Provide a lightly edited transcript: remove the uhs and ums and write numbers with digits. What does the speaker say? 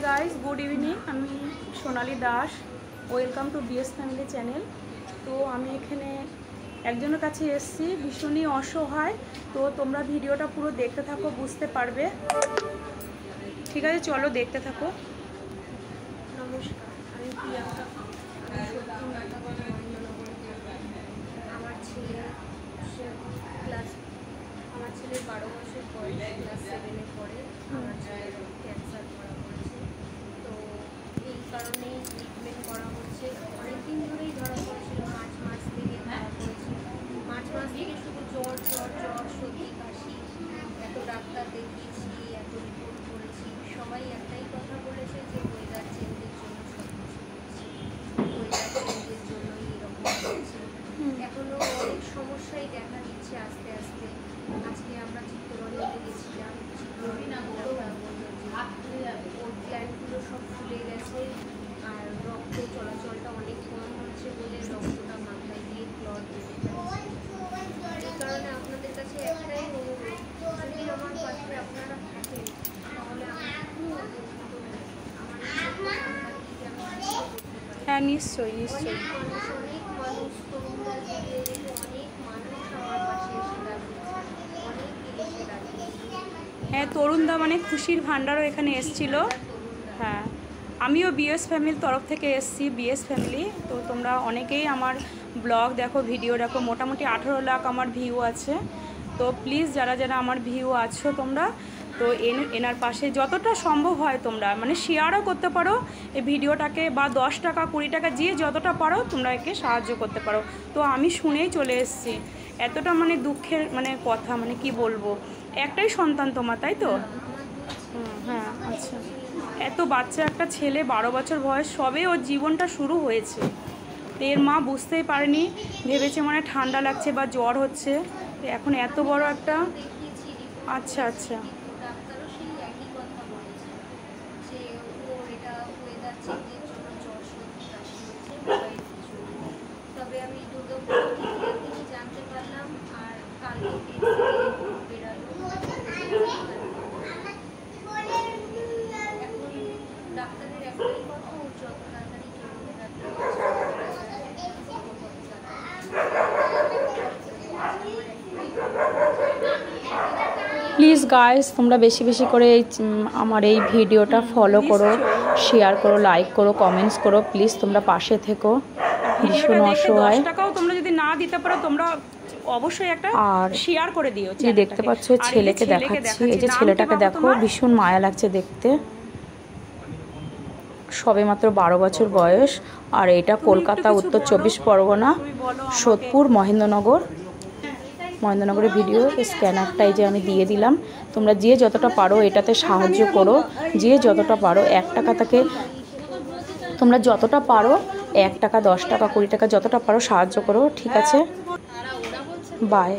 Guys, good evening. আমি Sonali Das. Welcome to BS family channel. তো আমি এখানে একজনের কাছে এসেছি, ভীষণই অসহায়। তো তোমরা ভিডিওটা পুরো দেখতে থাকো, বুঝতে পারবে। ঠিক আছে, চলো দেখতে থাকো। নমস্কার, আমি প্রিয়াঙ্কা। আমার ছেলের 12 বছর বয়স, ক্লাস 7-এ পড়ে। আমার ছেলের ক্যান্সার ধরা পড়েছে, তো এই কারণেই ট্রিটমেন্ট করা হচ্ছে। অনেকদিন ধরেই ধরা পড়েছিল, মার্চ মাস থেকে ধরা পড়েছে। মার্চ মাস থেকে শুধু জ্বর জ্বর জ্বর, সর্দি কাশি, এত ডাক্তার দেখিয়েছি, এত রিপোর্ট করেছি। সবাই একটাই কথা বলেছে যে ওয়েদার চেঞ্জের জন্য সব কিছু হচ্ছে, ওয়েদার চেঞ্জের জন্যই এরকম হচ্ছে। এখনও অনেক সমস্যাই দেখা দিচ্ছে আস্তে আস্তে। আজকে আমরা চিত্তরঞ্জনে গেছিলাম, ওর প্ল্যান্টগুলো সব ফুলে গেছে, আর রক্ত চলাচলটা অনেক কম হচ্ছে বলে রক্তটা মাথায় দিয়ে ক্লট বেড়ে যাচ্ছে। এই কারণে আপনাদের কাছে একটাই অনুরোধ, যদি আমার পাশে আপনারা থাকেন তাহলে হ্যাঁ, নিশ্চয়ই নিশ্চয়ই। অনেক মানুষ তরুণরা থেকে অনেক মানুষ আমার পাশে এসে দাঁড়িয়েছে, অনেকে এসে দাঁড়িয়েছে। হ্যাঁ, তরুণদা মানে খুশির ভাণ্ডারও এখানে এসেছিলো। হ্যাঁ, আমিও বিএস ফ্যামিলির তরফ থেকে এসেছি, বিএস ফ্যামিলি। তো তোমরা অনেকেই আমার ব্লগ দেখো, ভিডিও দেখো। মোটামুটি 18 লাখ আমার ভিউ আছে। তো প্লিজ যারা যারা আমার ভিউ আছো তোমরা, তো এনার পাশে যতটা সম্ভব হয় তোমরা মানে শেয়ারও করতে পারো এই ভিডিওটাকে, বা 10 টাকা 20 টাকা দিয়ে যতটা পারো তোমরা একে সাহায্য করতে পারো। তো আমি শুনেই চলে এসেছি। এতটা মানে দুঃখের মানে কথা, মানে কি বলবো। একটাই সন্তান তোমার, তাই তো? হ্যাঁ, আচ্ছা। এত বাচ্চা একটা ছেলে, 12 বছর বয়স, সবে ওর জীবনটা শুরু হয়েছে। তো এর মা বুঝতেই পারেনি, ভেবেছে মানে ঠান্ডা লাগছে বা জ্বর হচ্ছে। তো এখন এত বড় একটা, আচ্ছা আচ্ছা। ডাক্তারও সেই একই কথা বলেছে যে ওর এটা ওয়েদার চেঞ্জের জন্য জ্বর সর্দি কাশি হচ্ছে, মোবাইল কিছু। তবে আমি দুর্গাপুর থেকে জানতে পারলাম, আর কালকে বেরালো। এখন ডাক্তারের একটাই কথা, ওর যত তাড়াতাড়ি প্লিজ গাইস, তোমরা বেশি বেশি করে আমার এই ভিডিওটা ফলো করো, শেয়ার করো, লাইক করো, কমেন্টস করো। প্লিজ তোমরা পাশে থেকো। ভীষণ অসহায়। 10 টাকাও তোমরা যদি না দিতে পারো, তোমরা অবশ্যই একটা শেয়ার করে দিও। যে দেখতে পাচ্ছ ছেলেকে দেখাচ্ছি, এই যে ছেলেটাকে দেখো, ভীষণ মায়া লাগছে দেখতে। সবে মাত্র 12 বছর বয়স। আর এটা কলকাতা, উত্তর 24 পরগনা, সোদপুর, মহেন্দ্রনগরের ভিডিও। স্ক্যানারটা এই যে আমি দিয়ে দিলাম। তোমরা যে যতটা পারো এটাতে সাহায্য করো, যে যতটা পারো। 1 টাকা থেকে তোমরা যতটা পারো, 1 টাকা 10 টাকা 20 টাকা যতটা পারো সাহায্য করো। ঠিক আছে, বাই।